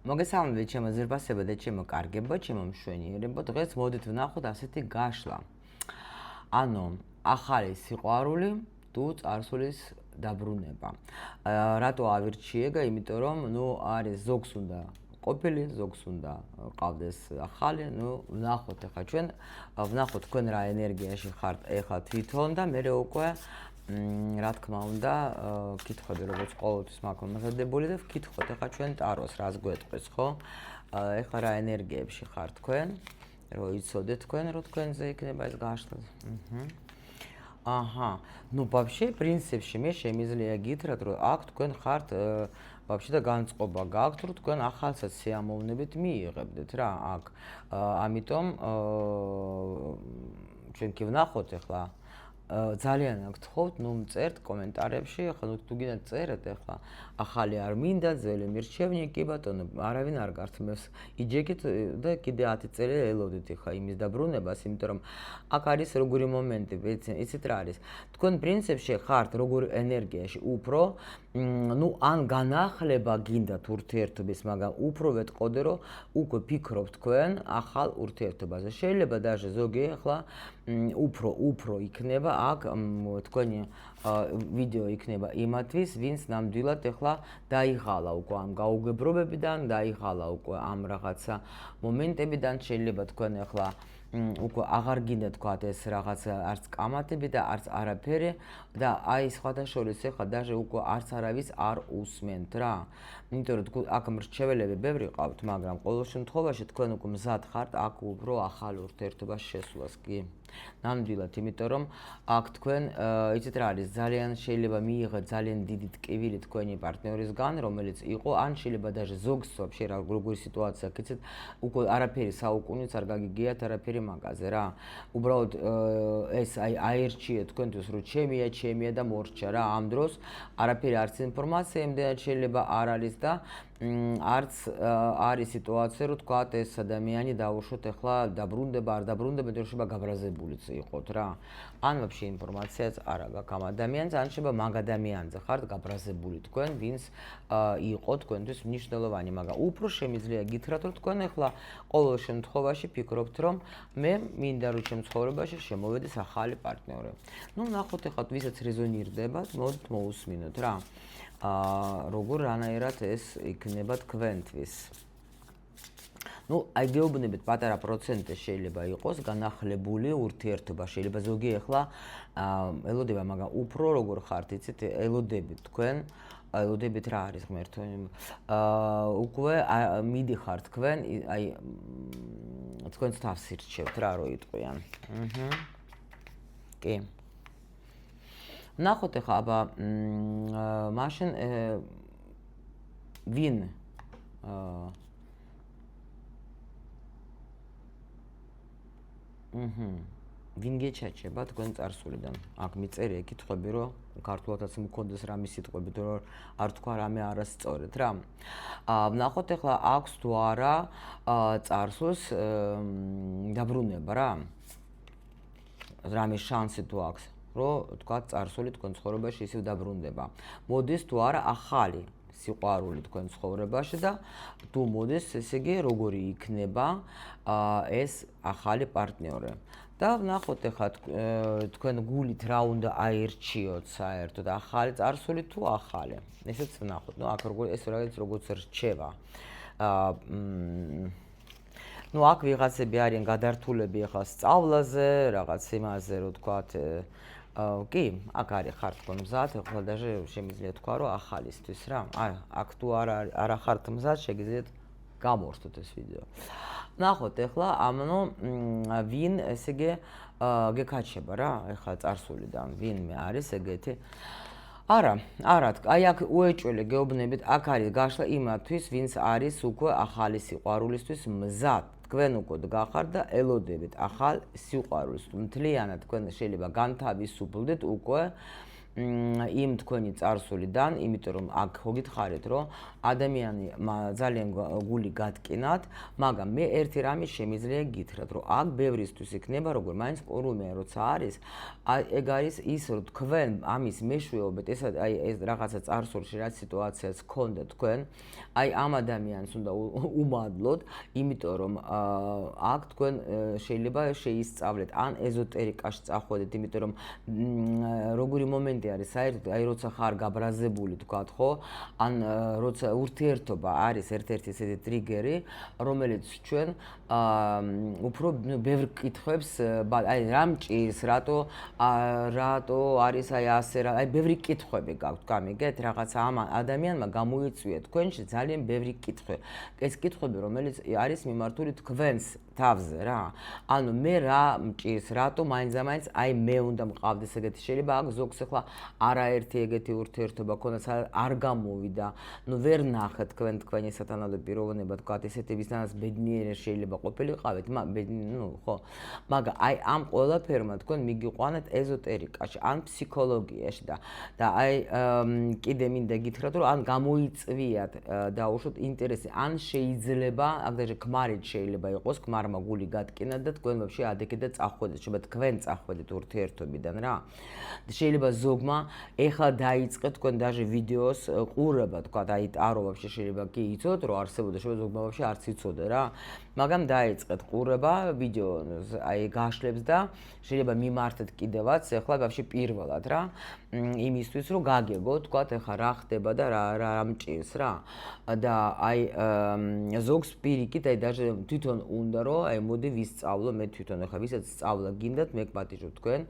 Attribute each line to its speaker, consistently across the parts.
Speaker 1: მოგესალმებით ჩემო ზრბასებო და ჩემო კარგებო, ჩემო მშვენიერებო. დღეს მოდით ვნახოთ ასეთი გაშლა. ანუ ახალი სიყვარული თუ წარსულის დაბრუნება. რატო ავირჩიე? იმიტომ რომ არის ზოგს უნდა ყოფილი, ზოგს უნდა ყავდეს ახალი, ვნახოთ ახლა ჩვენ, ვნახოთ თქვენ რა ენერგიაში ხართ ახლა თვითონ და მე უკვე რა თქმა უნდა, კითხები როგორც ყოველთვის მაქვს მომზადებული და ვკითხოთ ახლა ჩვენ ტაროს რას გვეტყვის, ხო? ახლა რა ენერგიებში ხარ თქვენ, რომ იცოდეთ თქვენ, რომ თქვენზე იქნება ეს გაშლა. აჰა, вообще, პრინციპში მე შემიძლია გითხრათ, რომ აქ თქვენ ხართ вообще და განწყობა გაქვთ, რომ თქვენ ახალსაც სიამოვნებით მიიღებდეთ რა, აქ. ამიტომ ჩვენ კი ვნახოთ ახლა ძალიან გთხოვთ, მწერთ კომენტარებში, ახლა თუ გინდათ წერეთ ახლა ახალი არ მინდა, ძველი მირჩევნია, კი ბატონო, არავინ არ გართმევს. იჯეკით და კიდე 10 წელი ელოდით ახლა იმის დაბრუნებას, იმიტომ რომ აქ არის როგორი მომენტი, იცით რა არის? თქვენ პრინციპში ხართ როგორ ენერგიაში, უფრო ან განახლება გინდათ ურთიერთობის, მაგრამ უფრო ვეტყოდე, რომ უკვე ფიქრობთ თქვენ ახალ ურთიერთობაზე. შეიძლება даже ზოგი ახლა უფრო იქნება აქ თქვენი ვიდეო იქნება იმათვის, ვინც ნამდვილად ახლა დაიღალა უკვე ამ გაუგებრობებიდან, დაიღალა უკვე ამ რაღაცა მომენტებიდან, შეიძლება თქვენ ახლა უკვე აღარ გინდა თქვათ ეს რაღაც არც კამათები და არც არაფერი და აი სხვათა შორის ახლა даже უკვე არც არავის არ უსმენთ რა. იმიტომ რომ აქ მრჩეველები ბევრი ყავთ, მაგრამ ყოველ შემთხვევაში თქვენ უკვე მზად ხართ აქ უფრო ახალ ურთიერთობას შესვლას კი. ნამდვილად, იმიტომ რომ აქ თქვენ იცით რა არის, ძალიან შეიძლება მიიღეთ ძალიან დიდი ტკივილი თქვენი პარტნიორისგან, რომელიც იყო, ან შეიძლება даже ზოგს вообще როგორი სიტუაცია აქვს, იცით, უკვე არაფერი საუკუნეც არ გაგიგიათ არაფერი მაგაზე რა. უბრალოდ ეს აერჩიეთ თქვენთვის, რომ ჩემია და მორჩა რა, ამ დროს არაფერი არც ინფორმაცია იმდენად შეიძლება არ არის და არც არის სიტუაცია, რომ თქვათ ეს ადამიანი დაუშვოთ ახლა დაბრუნდება, არ დაბრუნდება, იმიტომ რომ შეიძლება გაბრაზებულიც იყოთ რა. ან вообще ინფორმაციაც არ აქვს ამ ადამიანზე, ან შეიძლება მაგ ადამიანზე ხართ გაბრაზებული თქვენ, ვინც იყო თქვენთვის მნიშვნელოვანი, მაგრამ უფრო შემიძლია გითხრათ, რომ თქვენ ახლა ყოველ შემთხვევაში ფიქრობთ, რომ მე მინდა რომ ჩემ ცხოვრებაში შემოვედეს ახალი პარტნიორი. ნახოთ ახლა ვისაც რეზონირდება, მოდით მოусმინოთ რა. როგორ რანაირად ეს იქნება თქვენთვის. აი გეუბნებით პატარა პროცენტი შეიძლება იყოს განახლებული ურთიერთობა, შეიძლება ზოგი ახლა ელოდება, მაგრამ უფრო როგორ ხართ, იცით, ელოდებით თქვენ, ელოდებით რა არის ღმერთო, უკვე მიდიხართ თქვენ, აი თქვენს თავს ირჩევთ რა, რო იტყვიან. კი. ნახოთ ახლა აბა მაშინ ვინ ვინ გეჩაჩება თქვენ წარსულიდან? აქ მიწერია კითხვები, რომ ქართულადაც მქონდეს რამე სიტყვებით, რომ არ თქვა რამე არასწორად რა. ვნახოთ ახლა აქვს თუ არა წარსულს დაბრუნება რა. რამე შანსი თუ აქვს, რომ თქვა წარსული თქვენ ცხოვრებაში ისევ დაბრუნდება. მოდის თუ არა ახალი სიყვარული თქვენ ცხოვრებაში და თუ მოდის, ესე იგი, როგორი იქნება ეს ახალი პარტნიორი. და ვნახოთ ახლა თქვენ გულით რა უნდა აერჩიოთ საერთოდ, ახალი წარსული თუ ახალი. ესეც ვნახოთ. აქ ეს როგორც რჩევა. აქ ვიღაცები არიან გადართულები ახლა სწავლაზე, რაღაც იმაზე, რომ თქვათ კი, აქ არის ხართ თქვენ მზად, ახლა даже შემიძლია თქვა, რომ ახალისთვის რა. აქ თუ არა ხართ მზად, შეგიძლიათ გამორთოთ ეს ვიდეო. ნახოთ ახლა, ვინ ესე იგი გეკაჩება რა, ახლა წარსულიდან, ვინმე არის ეგეთი. არა, აი აქ უეჭველი გეუბნებით, აქ არის გაშლა იმათვის, ვინც არის უკვე ახალი სიყვარულისთვის მზად. თქვენ უკვე გახართ და ელოდებით ახალ სიყვარულს. მთლიანად თქვენ შეიძლება განთავისუფლდეთ უკვე იმ თქვენი წარსულიდან, იმიტომ რომ აქ მოგითხარით, რომ ადამიანი ძალიან გული გატკინათ, მაგრამ მე ერთი რამის შემიძლია გითხრათ, რომ აქ ბევრისთვის იქნება, როგორ მაინც ყურუმია როცა არის, ეგ არის ის, რომ თქვენ ამის მეშვეობით, ეს რაღაცა წარსულში რაც სიტუაციაც გქონდა თქვენ, აი ამ ადამიანს უნდა უმადლოთ, იმიტომ რომ აქ თქვენ შეიძლება შეისწავლეთ ან ეზოტერიკაში წახვედით, იმიტომ რომ როგორი მომენტი არის საერთოდ, აი როცა ხარ გაბრაზებული თქვათ, ხო? ან როცა ურთიერთობა არის ერთ-ერთი ესეთი ტრიგერი, რომელიც ჩვენ უფრო ბევრ კითხვებს, აი რა მჭირს, რატო არის აი ასე რა, აი ბევრი კითხვები გაქვთ, გამიგეთ, რაღაცა ამ ადამიანმა გამოიწვია თქვენში ძალიან ბევრი კითხვი. ეს კითხვები, რომელიც არის მიმართული თქვენს თავზე რა. ანუ მე რა მჭირს, რატო მაინც აი მე უნდა მყავდეს ეგეთი, შეიძლება აქ ზოგს ახლა არაერთი ეგეთი ურთიერთობა ქონდეს, არ გამოვიდა. ნუ ვერ ნახეთ თქვენი სათანადო პიროვნება, თქვათ ესეთი ვისთანაც ბედნიერი შეიძლება ყოფილიყავით, ხო. მაგრამ აი ამ ყველაფერმა თქვენ მიგიყვანეთ ეზოტერიკაში, ან ფსიქოლოგიაში და აი კიდე მინდა გითხრათ, რომ ან გამოიწვიათ დაუშვოთ ინტერესი, ან შეიძლება, აგდაჟე ქმარით შეიძლება იყოს, ქმარმა გული გატკინა და თქვენ ვაფშე ადექეთ და წახვედით, შეიძლება თქვენ წახვედით ურთიერთობიდან რა. შეიძლება ზოგმა ეხლა დაიწყეთ თქვენ დაჟე ვიდეოს ყურება, თქვა აი ტარო ვაფშე შეიძლება კი იცოდეთ, რომ არსებობდა, შეიძლება ზოგმა ვაფშე არც იცოდა რა. მაგრამ დაიწყეთ ყურება ვიდეოს აი გაშლებს და შეიძლება მიმართეთ კიდევაც ეხლა ვაფშე პირველად რა. იმისთვის რომ გაგეგოთ, თქვა ეხლა რა ხდება და რა მჭირს რა. და აი ზოგს პირიქით აი დაჟე თვითონ უნდა რომ აი მოდი ვისწავლო მე თვითონ ეხლა ვისაც სწავლა გინდათ მე გპატიჟობ თქვენ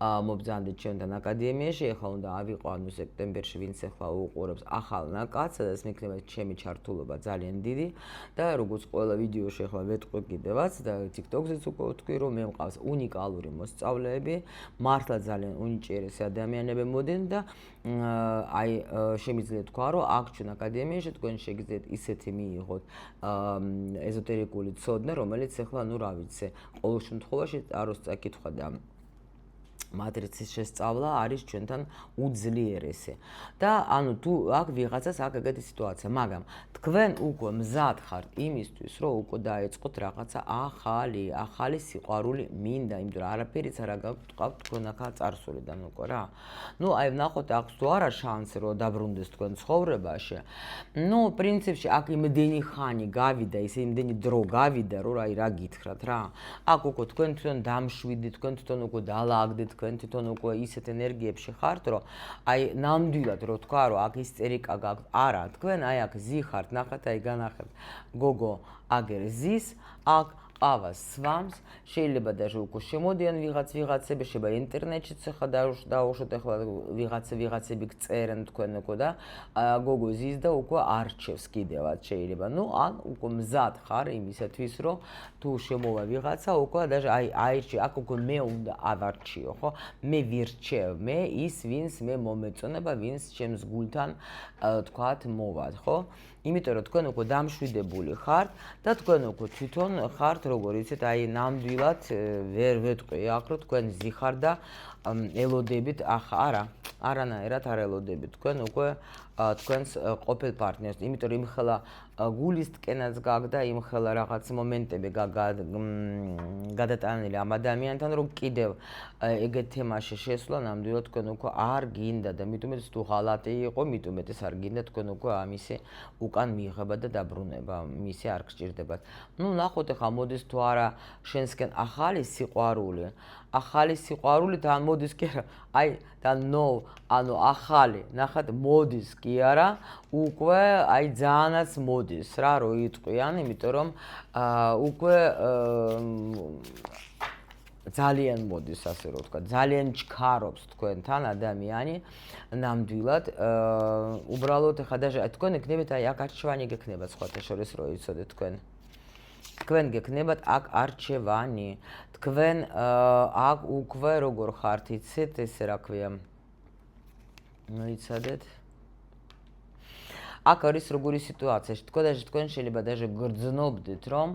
Speaker 1: მობრძანდეთ ჩვენთან აკადემიაში ეხლა უნდა ავიყო ანუ სექტემბერში ვინც ეხლა უყურებს ახალ ნაკადს სადაც მექნება ჩემი ჩართულობა ძალიან დიდი და როგორც ყველა ვიდეოში ეხლა ვეთქვი კიდევაც და TikTok-ზეც უკვე ვთქვი რომ მე მყავს უნიკალური მოსწავლეები მართლა ძალიან უნიჭიერესი ადამიანები მოდიან და აი შემიძლია თქვა რომ აქ ჩვენ აკადემიაში თქვენ შეგიძლიათ ისეთი მიიღოთ ეზოტერიკული ცოდნა რომელიც ეხლა ნუ რა ვიცი ყოველ შემთხვევაში ტაროს წაკითხვა და მატრიცის შესწავლა არის ჩვენთან უძლიერესი და ანუ თუ აქ ვიღაცას აქ ეგეთი სიტუაცია მაგრამ თქვენ უკვე მზად ხართ იმისთვის რომ უკვე დაეწყოთ რაღაცა ახალი სიყვარული მინდა იმიტომ რომ არაფერიც არ გაგყავთ თქვენ ახლა წარსულიდან უკვე რა ნუ აი ვნახოთ აქვს თუ არა შანსი რომ დაბრუნდეს თქვენ ცხოვრებაში ნუ პრინციპში აქ იმდენი ხანი გავიდა ისე იმდენი დრო გავიდა რომ აი რა გითხრათ რა აქ უკვე თქვენ თვითონ დამშვიდით თქვენ თვითონ უკვე დაალაგდით თქვენ თვითონ უკვე ისეთ ენერგიებში ხართ, რომ აი ნამდვილად რო თქვა, რომ აქ ისტერიკა გაქვთ, არა, თქვენ აი აქ ზიხართ, ნახეთ, აი განახებთ. გოგო აგერ ზის, აქ ყავას სვამს, შეიძლება დაჟე უკვე შემოდიან ვიღაცები, შეიძლება ინტერნეტშიც ახლა დაუშვოთ ახლა ვიღაცები წერენ თქვენ უკვე და გოგო ზის და უკვე არჩევს კიდევაც შეიძლება. ნუ ან უკვე მზად ხარ იმისათვის, რომ თუ შემოვა ვიღაცა, უკვე დაჟე აი აირჩი, აქ უკვე მე უნდა ავარჩიო, ხო? მე ვირჩევ, მე ის ვინც მე მომეწონება, ვინც ჩემს გულთან თქვათ მოვა, ხო? იმიტომ რომ თქვენ უკვე დამშვიდებული ხართ და თქვენ უკვე თვითონ ხართ როგორ იცით აი ნამდვილად ვერ ვეთყვი აქ რომ თქვენ ზიხარ და ელოდებით არანაირად არ ელოდებით თქვენ უკვე თქვენს ყოფილ პარტნიორს იმიტომ რომ იმხელა გულის ტკენაც გაქვს და იმხელა რაღაც მომენტები გადატანილი ამ ადამიანთან რომ კიდევ ეგეთ თემაში შესვლა ნამდვილად თქვენ უკვე არ გინდა და მithumetes თუ ღალატი იყო mithumetes არ გინდა თქვენ უკვე ამისი უკან მიიღება და დაბრუნება მისი არ გჭირდებათ ნუ ნახოთ ახლა მოდის თუ არა შენსკენ ახალი სიყვარული და მოდის კი არა აი და ნო ანუ ახალი ნახეთ მოდის კი არა უკვე აი ძალიანაც მოდის რა რო იტყვიან იმიტომ რომ უკვე ძალიან მოდის ასე რომ ვთქვა ძალიან ჩქარობს თქვენთან ადამიანი ნამდვილად უბრალოდ ახლა და თქვენ ეკნებით აი აქ არჩევანი გექნება სხვათა შორის რო იცოდეთ თქვენ გექნებათ აქ არჩევანი თქვენ აქ უკვე როგორ ხართ იცით ესე რა ქვია მოიცადეთ აქ არის როგორი სიტუაციაში თქვენ შეიძლება დაჟე გრძნობდით რომ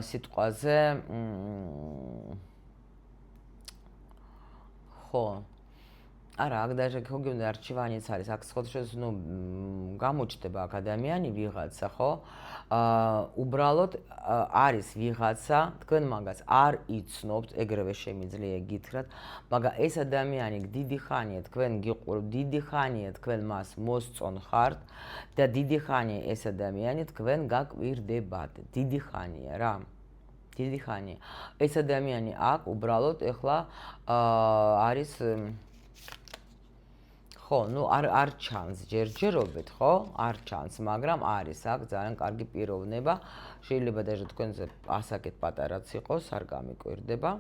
Speaker 1: სიტყვაზე ხო არა, აქ даже გოგებნა არჩევანიც არის, აქ სხვადასხვა ნუ გამოჩდება აქ ადამიანი ვიღაცა, ხო? უბრალოდ არის ვიღაცა, თქვენ მაგას არ იცნობთ, ეგრევე შემიძლია გითხრათ, მაგრამ ეს ადამიანი დიდი ხანია თქვენ გიყურებთ, დიდი ხანია თქვენ მას მოსწონხართ და დიდი ხანია ეს ადამიანი თქვენ გაკვირდებათ. დიდი ხანია რა. დიდი ხანია. ეს ადამიანი აქ უბრალოდ ეხლა არის ხო, ნუ არ ჩანს ჯერჯერობით, ხო? არ ჩანს, მაგრამ არის აქ ძალიან კარგი პიროვნება. შეიძლება даже თქვენზე ასაკეთ პატარაც იყოს, არ გამიკვირდება.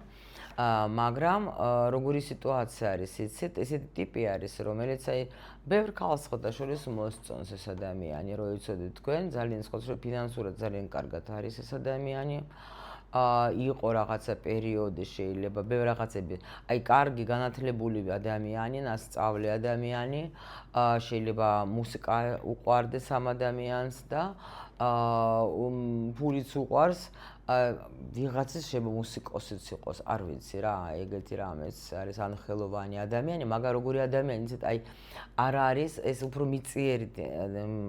Speaker 1: მაგრამ როგორი სიტუაცია არის, იცით? ესეთი ტიპი არის, რომელიც აი ბევრ ქალს ხოთაშორის მოსწონს ეს ადამიანი, რო იცოდეთ თქვენ, ძალიან სხვადასხვა ფინანსურად ძალიან კარგად არის ეს ადამიანი. იყო რაღაცა პერიოდი შეიძლება ბევრ რაღაცები აი კარგი განათლებული ადამიანი, ნასწავლი ადამიანი, შეიძლება მუსიკა უყვარდეს ამ ადამიანს და ფულიც უყვარს, ვიღაცის შეიძლება მუსიკოსიც იყოს, არ ვიცი რა, ეგეთი რამეც არის ანხელოვანი ადამიანი, მაგრამ როგორი ადამიანი, იცით, აი არ არის ეს უფრო მიწიერი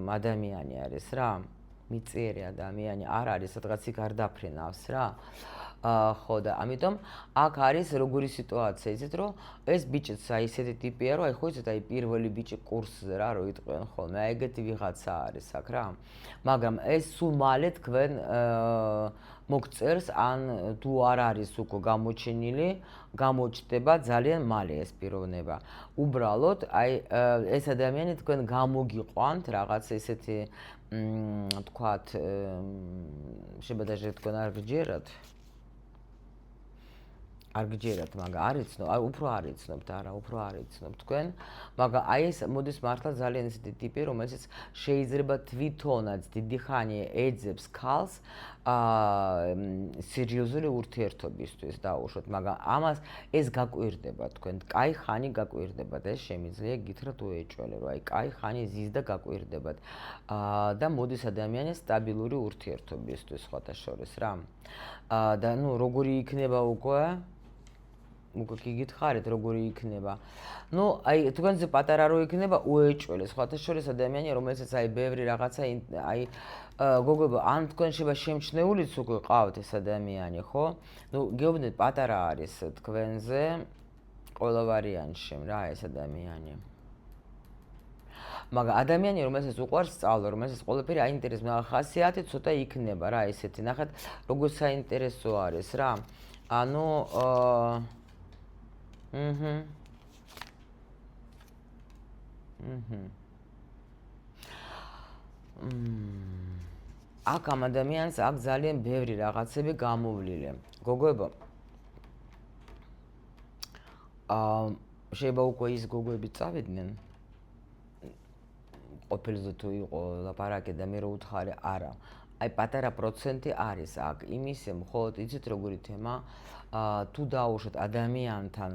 Speaker 1: ადამიანი არის რა. მიწიერი ადამიანი არ არის, სადღაც იქ არ დაფრენავს რა. ხო და ამიტომ აქ არის როგორი სიტუაცია, იცით რომ ეს ბიჭიც აი ესეთი ტიპია, რომ აი ხო იცით აი პირველი ბიჭი კურსზე რა რო იტყვიან ხოლმე, აი ეგეთი ვიღაცა არის აქ რა. მაგრამ ეს სულ მალე თქვენ მოგწერს ან თუ არ არის უკვე გამოჩენილი, გამოჩნდება ძალიან მალე ეს პიროვნება. უბრალოდ აი ეს ადამიანი თქვენ გამოგიყვანთ რაღაც ესეთი თქვათ შეიძლება даже თქვენ არ გჯერათ, მაგრამ არ იცნობ, უფრო არ იცნობთ, არა, უფრო არ იცნობ თქვენ, მაგრამ აი ეს მოდის მართლა ძალიან ესეთი ტიპი, რომელსაც შეიძლება თვითონაც დიდი ხანი ეძებს ქალს სერიოზული ურთიერთობისთვის დაუშვათ, მაგრამ ამას ეს გაკვირდება თქვენ, კაი ხანი გაკვირდებათ, ეს შემიძლია გითხრათ უეჭველე, რომ აი კაი ხანი ზის და გაკვირდებათ და მოდის ადამიანი სტაბილური ურთიერთობისთვის სხვათაშორის რა. და ნუ როგორი იქნება უკვე გითხარით როგორი იქნება. ნუ აი თქვენზე პატარა რო იქნება უეჭველე სხვათა შორის ადამიანი რომელსაც აი ბევრი რაღაცა აი გოგოებო ან თქვენ შეიძლება შემჩნეულიც უკვე ყავთ ეს ადამიანი, ხო? ნუ გეუბნეთ პატარა არის თქვენზე ყველა ვარიანტში რა ეს ადამიანი. მაგრამ ადამიანი რომელსაც უყვარს სწავლა, რომელსაც ყველაფერი აინტერესებს, მაგრამ ხასიათი ცოტა იქნება რა ესეთი. ნახეთ როგორ საინტერესო არის რა. ანუ აქ ამ ადამიანს აქ ძალიან ბევრი რაღაცები გამოვლილი. გოგოებო შეიძლება უკვე ის გოგოები წავიდნენ ყოფილზე თუ იყო ლაპარაკი და მე რო უთხარი არა. აი პატარა პროცენტი არის აქ იმის მხოლოდ იცით როგორი თემა თუ დაუშვათ ადამიანთან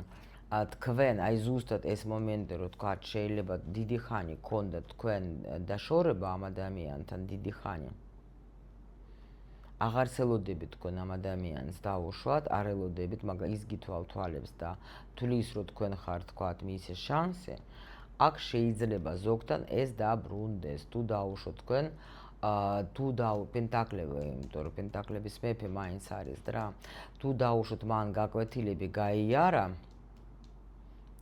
Speaker 1: თქვენ აი ზუსტად ეს მომენტი რო თქვა შეიძლება დიდი ხანი გქონდათ თქვენ დაშორება ამ ადამიანთან დიდი ხანი აღარ ელოდებით თქვენ ამ ადამიანს დაუშვათ, არ ელოდებით, მაგრამ ის გითვალ თვალებს და თulis რო თქვენ ხართ თქვათ მის შანსი აქ შეიძლება ზოგთან ეს დაბრუნდეს თუ დაუშვათ თქვენ თუ პენტაკლები, იმიტომ რომ პენტაკლების მეფე მაინც არის რა. თუ დაუშვათ მან გაკვეთილები გაიარა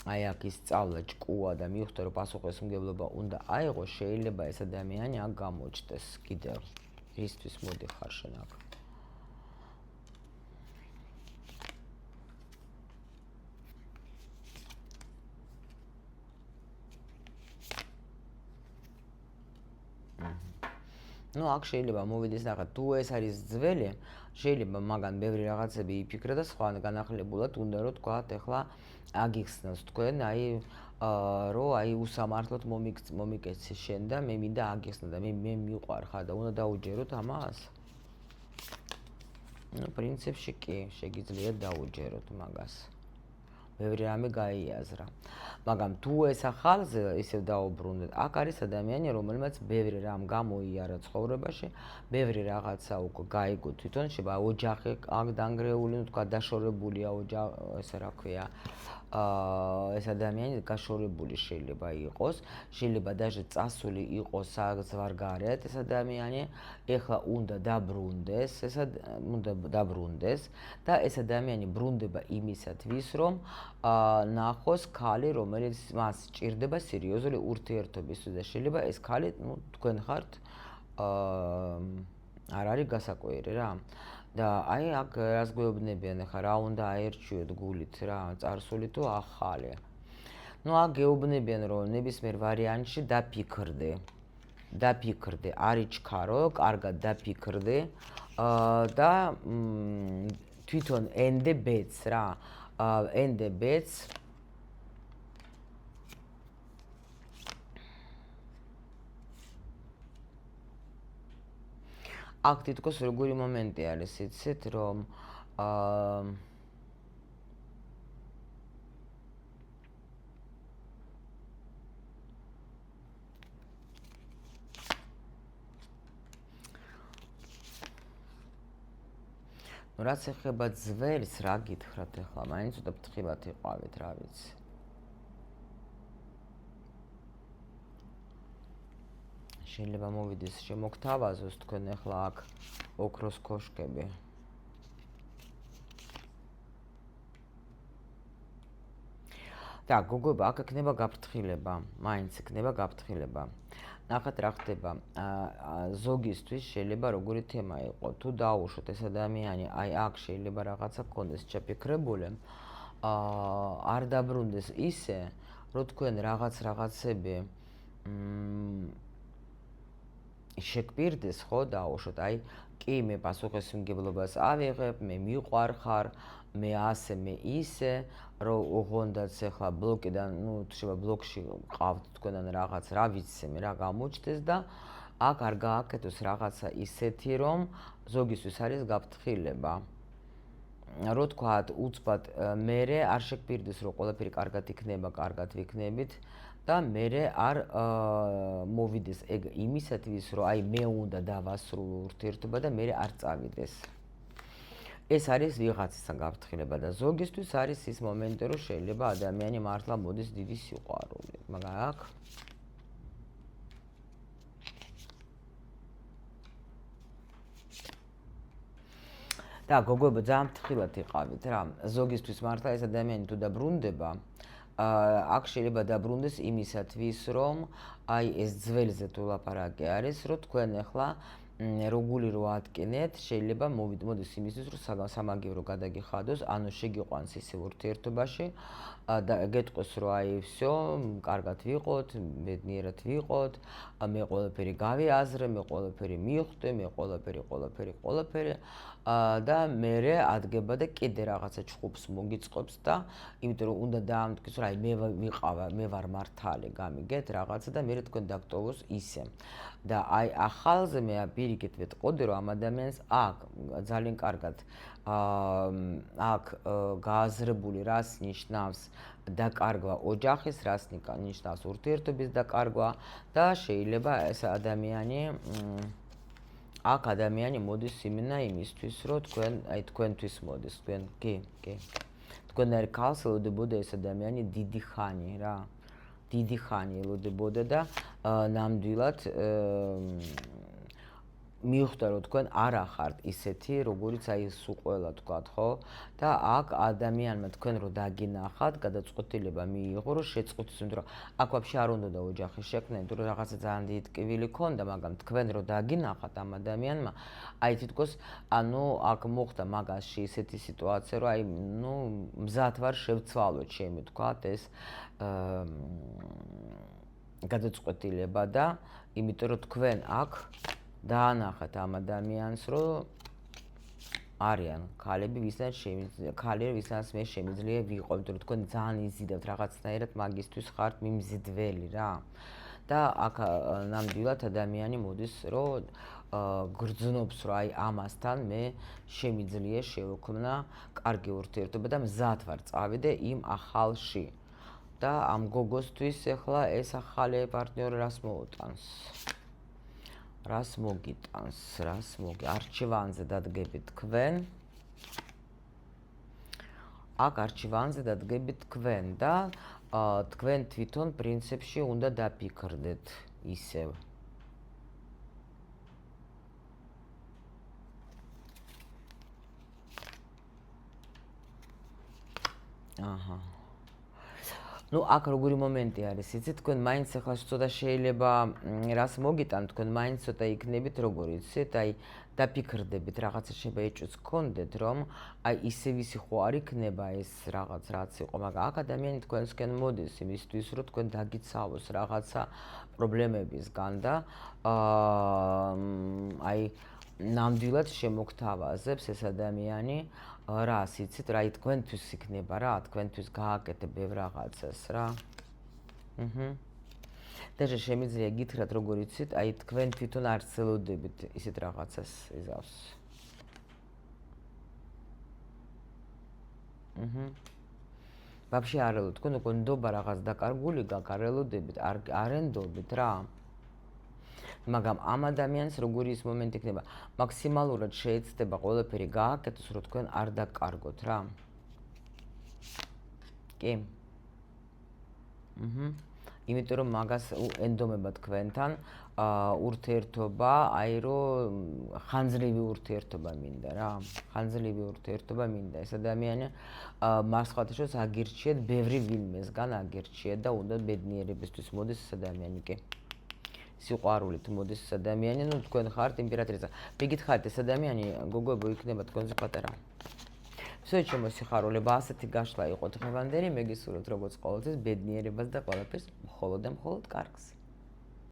Speaker 1: აი აქ ის სწავლა ჭკუა და მიხვდა რომ პასუხისმგებლობა უნდა აიღოს, შეიძლება ეს ადამიანი აქ გამოჩნდეს კიდევ. ისთვის მოდიხარ შენ აქ. ნუ აქ შეიძლება მოვიდეს რაღაც თუ ეს არის ძველი, შეიძლება მაგან ბევრი რაღაცები იფიქრა და სხვა განახლებულად უნდა რომ თქვათ ეხლა აგიხსნას თქვენ აი რო აი უსამართლოდ მომიკეცი შენ და მე მინდა აგიხსნა და მე მიყვარ ხარ და უნდა დაუჯეროთ ამას. ნუ პრინციპში კი შეგიძლიათ დაუჯეროთ მაგას. ბევრი რამე გაიაზრა. მაგრამ თუ ეს ახალზე ისევ დაუბრუნდეთ, აქ არის ადამიანი, რომელმაც ბევრი რამ გამოიარა ცხოვრებაში, ბევრი რაღაცა უკვე გაიგო თვითონ, შეიძლება ოჯახი აქ დანგრეული, თქვა დაშორებულია ოჯახი, ესე რა ქვია, ეს ადამიანი გაშორებული შეიძლება იყოს, შეიძლება даже წასული იყოს საზღვარგარეთ ეს ადამიანი, ეხლა უნდა დაბრუნდეს, უნდა დაბრუნდეს და ეს ადამიანი ბრუნდება იმისათვის, რომ ნახოს ქალი, რომელიც მას სჭირდება სერიოზული ურთიერთობისთვის და შეიძლება ეს ქალი, თქვენ ხართ არ არის გასაკვირი რა. და აი აქ რას გვეუბნებიან ახლა რა უნდა აერჩიოთ გულით რა, წარსული თუ ახალი. აქ გეუბნებიან რომ ნებისმიერ ვარიანტში დაფიქრდე, არ იჩქარო, კარგად დაფიქრდე და თვითონ ენდებეც რა, ენდებეც აქ თითქოს როგორი მომენტი არის, იცით, რომ რაც ეხება ძველს, რა გითხრათ ახლა, მაინც ცოტა ფრთხილად იყავით, რა ვიცი. შეიძლება მოვიდეს შემოგთავაზოს თქვენ ახლა აქ ოქროს კოშკები. და გოგოება, აქ იქნება გაფრთხილება, მაინც იქნება გაფრთხილება. ნახეთ რა ხდება, ზოგისთვის შეიძლება როგორი თემა იყოს, თუ დაუშვოთ ეს ადამიანი, აი აქ შეიძლება რაღაცა გქონდეს ჩაფიქრებული, არ დაბრუნდეს ისე, რომ თქვენ რაღაცები შეგვირდეს, ხო, დაუშვოთ, აი, კი, მე პასუხისმგებლობას ავიღებ, მე მიყვარხარ, მე ასე, მე ისე, რომ ოღონდაც ახლა ბლოკიდან, შეიძლება ბლოკში ყავთ თქვენთან რაღაც, რა ვიცი მე რა გამოჩნდეს და აქ არ გააკეთოს რაღაცა ისეთი, რომ ზოგისთვის არის გაფრთხილება. რო თქვათ, უცბად მერე არ შეგვირდეს, რომ ყველაფერი კარგად იქნება, კარგად ვიქნებით და მერე არ მოვიდეს ეგ იმისათვის, რომ აი მე უნდა დავასრულო ურთიერთობა და მერე არ წავიდეს. ეს არის ვიღაცისა გაფრთხილება და ზოგისთვის არის ის მომენტი, რომ შეიძლება ადამიანი მართლა მოდის დიდი სიყვარული, მაგრამ აქ და გოგოება ძალიან ფრთხილად იყავით რა, ზოგისთვის მართლა ეს ადამიანი თუ დაბრუნდება, აქ შეიძლება დაბრუნდეს იმისათვის, რომ აი ეს ძველზე თუ ლაპარაკი არის, რომ თქვენ ახლა როგული რო ატკინეთ, შეიძლება მოდის იმისთვის, რომ სამაგიერო გადაგიხადოს, ანუ შეგიყვანს ისე ურთიერთობაში და გეტყვის, რომ აი всё, კარგად ვიყოთ, ბედნიერად ვიყოთ, მე ყველაფერი გავიაზრე, მე ყველაფერი მივხვდი, მე ყველაფერი და მერე ადგება და კიდე რაღაცა ჩხუბს მოგიწყობს და იმიტომ რომ უნდა დაამტკიცოს, რომ აი მე ვარ მართალი, გამიგეთ რაღაცა და მერე თქვენ დაგტოვოს ისე. და აი ახალზე მე პირიქით ვეტყოდი, რომ ამ ადამიანს აქ ძალიან კარგად აქ გააზრებული რას ნიშნავს დაკარგვა ოჯახის, რას ნიშნავს ურთიერთობის დაკარგვა და შეიძლება ეს ადამიანი აქ ადამიანი მოდის იმენა იმისთვის, რომ თქვენთვის მოდის, კი. თქვენ არ ქალს ელოდებოდა ეს ადამიანი დიდი ხანი რა. დიდი ხანი ელოდებოდა და ნამდვილად მიხვდა, რომ თქვენ არ ახართ ისეთი, როგორიც აი სულ ყველა თქვათ, ხო? და აქ ადამიანმა თქვენ რო დაგინახათ, გადაწყვეტილება მიიღო, რომ შეწყვეტოს, იმიტომ რომ აქ ვაფშე არ უნდა და ოჯახი შექმნა, იმიტომ რომ რაღაცა ძალიან დიდი ტკივილი ქონდა, მაგრამ თქვენ რო დაგინახათ ამ ადამიანმა, აი თითქოს, აქ მოხდა მაგაში ისეთი სიტუაცია, რომ აი, მზად ვარ შევცვალოთ, შემიძლია ეს გადაწყვეტილება და იმიტომ რომ თქვენ აქ დაანახათ ამ ადამიანს, რომ არიან ქალები, ვისაც მე შემიძლია ვიყო, იმიტომ რომ თქვენ ძალიან იზიდავთ რაღაცნაირად მაგისთვის ხართ მიმზიდველი რა. და აქ ნამდვილად ადამიანი მოდის, რომ გრძნობს, რომ აი ამასთან მე შემიძლია შევქმნა კარგი ურთიერთობა და მზად ვარ წავიდე იმ ახალში. და ამ გოგოსთვის ახლა ეს ახალი პარტნიორი რას მოუტანს? რას მოგიტანს, არჩევანზე დადგებით თქვენ. აქ არჩევანზე დადგებით თქვენ და თქვენ თვითონ პრინციპში უნდა დაფიქრდეთ ისევ. აჰა. ნუ აქ როგორი მომენტი არის, იცით, თქვენ მაინც ახლა ცოტა შეიძლება რას მოგიტან, თქვენ მაინც ცოტა იქნებით, როგორ იცით, აი დაფიქრდებით, რაღაცა შეიძლება ეჭვს გქონდეთ, რომ აი ისე ვისი ხო არ იქნება ეს რაღაც რაც იყო, მაგრამ აქ ადამიანი თქვენსკენ მოდის იმისთვის, რომ თქვენ დაგიცავოს რაღაცა პრობლემებისგან და აი ნამდვილად შემოგთავაზებს ეს ადამიანი რას იცით, რა თქვენთვის იქნება რა, თქვენთვის გააკეთებ ბევრ რაღაცას რა. და შემიძლია გითხრათ, როგორ იცით, აი თქვენ თვითონ არ ცელოდებით ისეთ რაღაცას იზავს. ვაფშე არ ელოდებით, თქვენ უკვე ნდობა რაღაც დაკარგული გაქვს, არ ელოდებით, არ ენდობით რა. მაგრამ ამ ადამიანს როგორი ის მომენტი იქნება, მაქსიმალურად შეეცდება ყველაფერი გააკეთოს, რომ თქვენ არ დაკარგოთ რა. კი. იმიტომ რომ მაგას ენდომება თქვენთან ურთიერთობა, აი რომ ხანძლივი ურთიერთობა მინდა რა. ხანძლივი ურთიერთობა მინდა. ეს ადამიანი მას სხვათაშორის აგირჩიეთ, ბევრი ვინმესგან აგირჩიეთ და უნდა ბედნიერებისთვის მოდის ეს ადამიანი კი. სიყვარულით მოდის ეს ადამიანი, ნუ თქვენ ხართ იმპერატრიცა. მიგითხარით ეს ადამიანი გოგოებო იქნება თქვენზე პატარა. всё შემოსიხარულება, ასეთი გაშლა იყო დღევანდელი, მე გისურვებთ როგორც ყოველთვის ბედნიერებას და ყველაფერს მხოლოდ და მხოლოდ კარგს.